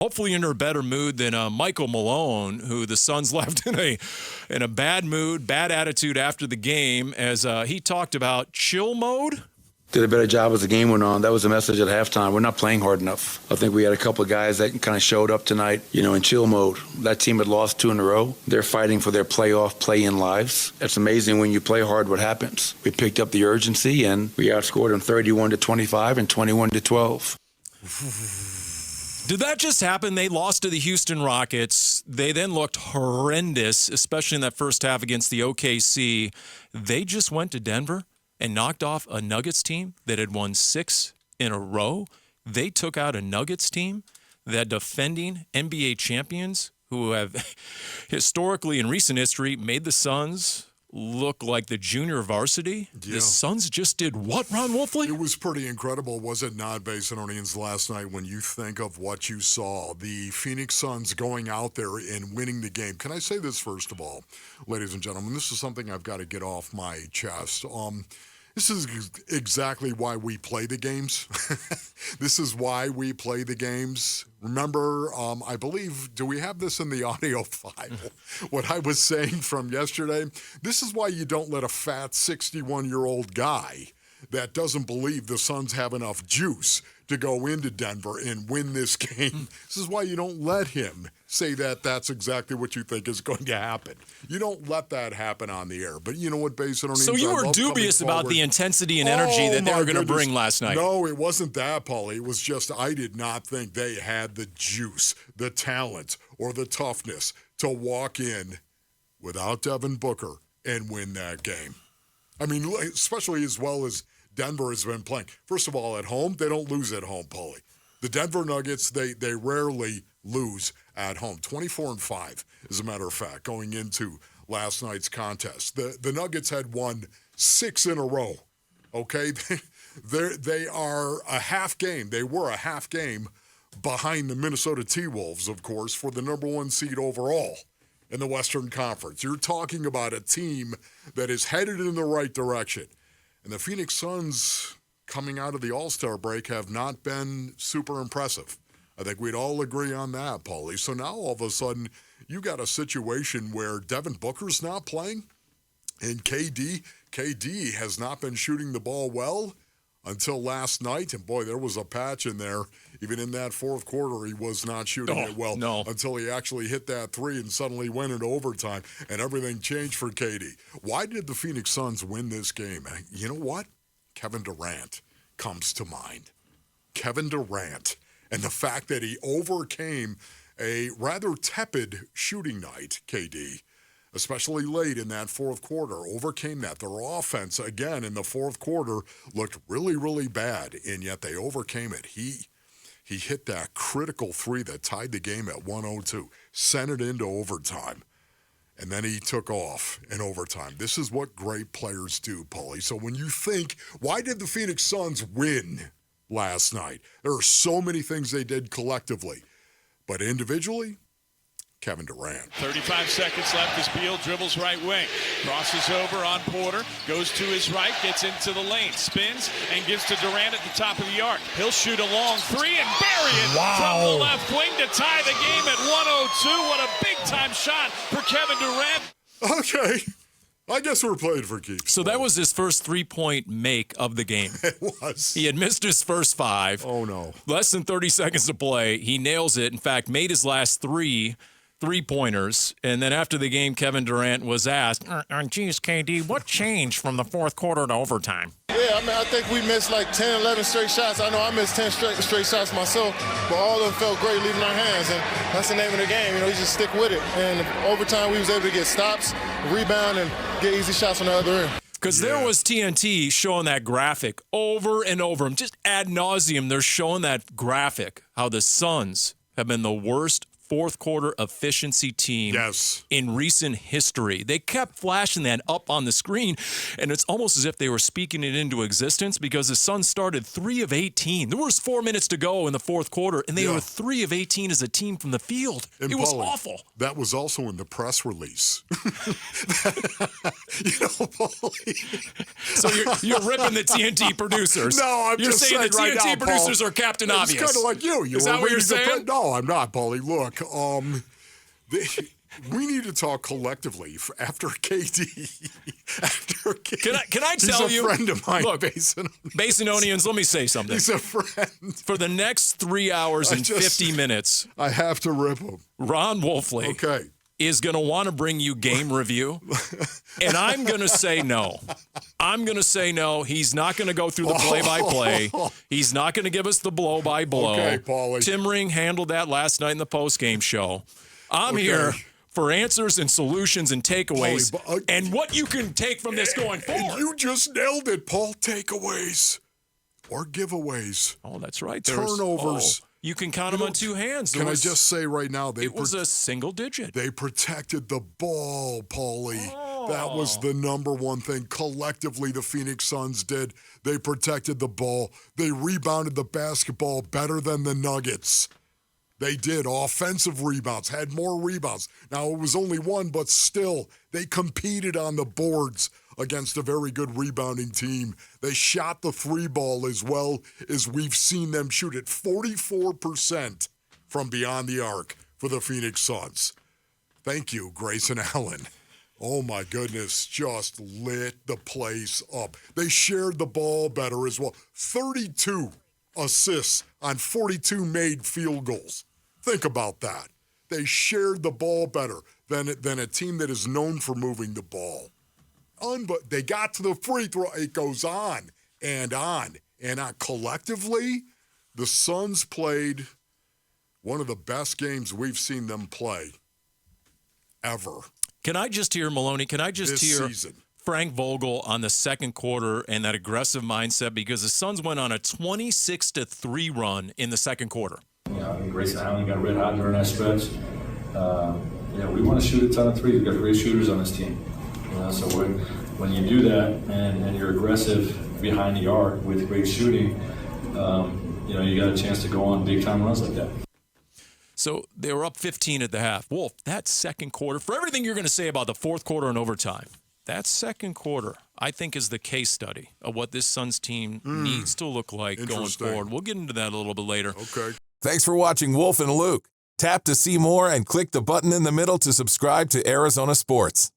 Hopefully you're in a better mood than Michael Malone, who the Suns left in a bad mood, bad attitude after the game, as he talked about chill mode. Did a better job as the game went on. That was the message at halftime. We're not playing hard enough. I think we had a couple of guys that kind of showed up tonight, in chill mode. That team had lost 2 in a row. They're fighting for their playoff play-in lives. It's amazing when you play hard what happens. We picked up the urgency, and we outscored them 31-25 and 21-12. Did that just happen? They lost to the Houston Rockets. They then looked horrendous, especially in that first half against the OKC. They just went to Denver and knocked off a Nuggets team that had won 6 in a row. They took out a Nuggets team that defending NBA champions who have historically in recent history made the Suns look like the junior varsity. Yeah. The Suns just did what, Ron Wolfley? It was pretty incredible, was it not, Basinonians, last night when you think of what you saw? The Phoenix Suns going out there and winning the game. Can I say this first of all, ladies and gentlemen? This is something I've got to get off my chest. This is exactly why we play the games. This is why we play the games. Remember, I believe, do we have this in the audio file? What I was saying from yesterday? This is why you don't let a fat 61-year-old guy that doesn't believe the Suns have enough juice to go into Denver and win this game. This is why you don't let him say that that's exactly what you think is going to happen. You don't let that happen on the air. But you know what, Basin? So you were dubious about the intensity and energy that they were going to bring last night. No, it wasn't that, Paulie. It was just I did not think they had the juice, the talent, or the toughness to walk in without Devin Booker and win that game. I mean, especially as well as Denver has been playing. First of all, at home, they don't lose at home, Paulie. The Denver Nuggets, they rarely lose at home. 24-5, as a matter of fact, going into last night's contest. The Nuggets had won 6 in a row, okay? They are a half game. They were a half game behind the Minnesota T-Wolves, of course, for the number 1 seed overall in the Western Conference. You're talking about a team that is headed in the right direction. And the Phoenix Suns, coming out of the All-Star break, have not been super impressive. I think we'd all agree on that, Paulie. So now all of a sudden, you got a situation where Devin Booker's not playing, and KD has not been shooting the ball well until last night. And boy, there was a patch in there. Even in that fourth quarter, he was not shooting it well until he actually hit that 3 and suddenly went into overtime, and everything changed for KD. Why did the Phoenix Suns win this game? You know what? Kevin Durant comes to mind. Kevin Durant. And the fact that he overcame a rather tepid shooting night, KD, especially late in that fourth quarter, overcame that. Their offense, again, in the fourth quarter looked really, really bad, and yet they overcame it. He hit that critical 3 that tied the game at 102, sent it into overtime, and then he took off in overtime. This is what great players do, Paulie. So when you think, why did the Phoenix Suns win last night? There are so many things they did collectively, but individually, Kevin Durant. 35 seconds left as Beal dribbles right wing. Crosses over on Porter. Goes to his right. Gets into the lane. Spins and gives to Durant at the top of the arc. He'll shoot a long 3 and bury it from the left wing to tie the game at 102. What a big-time shot for Kevin Durant. Okay. I guess we're playing for keeps. So that was his first 3-point make of the game. It was. He had missed his first 5. Oh, no. Less than 30 seconds to play. He nails it. In fact, made his last 3 3-pointers. And then after the game, Kevin Durant was asked, geez, KD, what changed from the fourth quarter to overtime? Yeah, I mean, I think we missed like 10, 11 straight shots. I know I missed 10 straight shots myself, but all of them felt great leaving our hands, and that's the name of the game. You just stick with it. And overtime, we was able to get stops, rebound, and get easy shots on the other end. Because there was TNT showing that graphic over and over. Just ad nauseum, they're showing that graphic, how the Suns have been the worst fourth quarter efficiency team in recent history. They kept flashing that up on the screen, and it's almost as if they were speaking it into existence because the Suns started 3 of 18. There was 4 minutes to go in the fourth quarter, and they were 3 of 18 as a team from the field. And it was Paulie, awful. That was also in the press release. Paulie. So you're ripping the TNT producers. No, I'm you're just saying the right TNT now, producers Paul, are Captain it's Obvious. It's kind of like you. Is that what you're saying? No, I'm not, Paulie. Look, we need to talk collectively after KD. After KD. Can I tell you? He's a friend of mine, Look, Basinonians. Basinonians, let me say something. He's a friend. For the next 3 hours and 50 minutes, I have to rip him. Ron Wolfley is going to want to bring you game review, and I'm going to say no. I'm going to say no. He's not going to go through the play-by-play. He's not going to give us the blow-by-blow. Okay, Paulie. Tim Ring handled that last night in the post-game show. I'm here for answers and solutions and takeaways, Paulie, and what you can take from this going forward. You just nailed it, Paul. Takeaways or giveaways. Oh, that's right. Turnovers. You can count them on 2 hands. Can I just say right now, it was a single digit. They protected the ball, Paulie. That was the number one thing collectively the Phoenix Suns did. They protected the ball. They rebounded the basketball better than the Nuggets. They did. Offensive rebounds, had more rebounds. Now, it was only 1, but still, they competed on the boards against a very good rebounding team. They shot the 3 ball as well as we've seen them shoot it. 44% from beyond the arc for the Phoenix Suns. Thank you, Grayson Allen. Oh, my goodness, just lit the place up. They shared the ball better as well. 32 assists on 42 made field goals. Think about that. They shared the ball better than a team that is known for moving the ball. But they got to the free throw. It goes on and on and on. Collectively, the Suns played one of the best games we've seen them play ever. Can I just hear, Maloney, this hear season. Frank Vogel on the second quarter and that aggressive mindset, because the Suns went on a 26-3 run in the second quarter. Grayson Allen got red hot during that stretch. We want to shoot a ton of threes. We've got great shooters on this team. So when you do that and you're aggressive behind the arc with great shooting, you got a chance to go on big time runs like that. So they were up 15 at the half. Wolf, that second quarter, for everything you're going to say about the fourth quarter and overtime, that second quarter, I think, is the case study of what this Suns team needs to look like going forward. We'll get into that a little bit later. Okay. Thanks for watching Wolf and Luke. Tap to see more and click the button in the middle to subscribe to Arizona Sports.